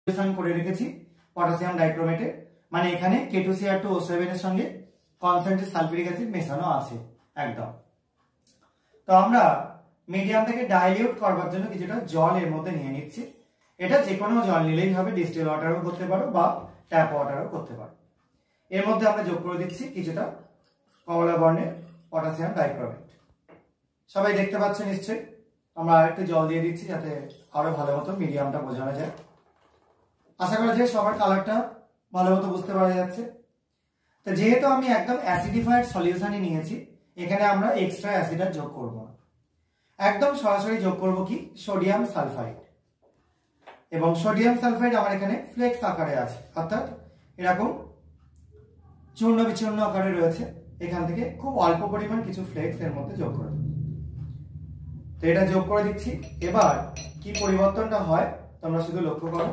করে রেখেছি পটাশিয়াম ডাইক্রোমেটে, মানে এখানে K2Cr2O7 এর সঙ্গে কনসেন্ট্রেট সালফিউরিক অ্যাসিড মেশানো আছে একদম। তো আমরা মিডিয়ামটাকে ডাইলিউট করবার জন্য কিছুটা জল এর মধ্যে নিয়ে নিচ্ছি। এটা যে কোনো জল নিলেই হবে, ডিস্টিল ওয়াটারও করতে পারো বা ট্যাপ ওয়াটারও করতে পারো। এর মধ্যে আমরা যোগ করে দিচ্ছি কিছুটা কমলা বর্ণের পটাশিয়াম ডাইক্রোমেট। সবাই দেখতে পাচ্ছেন নিশ্চয়ই। আমরা আরেকটু জল দিয়ে দিচ্ছি যাতে আরো ভালো মতো মিডিয়ামটা বোঝানো যায়। আশা করা যায় সবার কালারটা ভালো মতো বুঝতে পারা যাচ্ছে। তো যেহেতু আমি একদম অ্যাসিডিফাইড সলিউশনই নিয়েছি, এখানে আমরা এক্সট্রা অ্যাসিড আর যোগ করব না, একদম সরাসরি যোগ করব কি সোডিয়াম সালফাইড। এবং সোডিয়াম সালফাইড আমার এখানে ফ্লেক্স আকারে আছে, অর্থাৎ এরকম চূর্ণ বিচূর্ণ আকারে রয়েছে। এখান থেকে খুব অল্প পরিমাণ কিছু ফ্লেক্স এর মধ্যে যোগ করে দেব। তো এটা যোগ করে দিচ্ছি। এবার কি পরিবর্তনটা হয় তোমরা শুধু লক্ষ্য করো।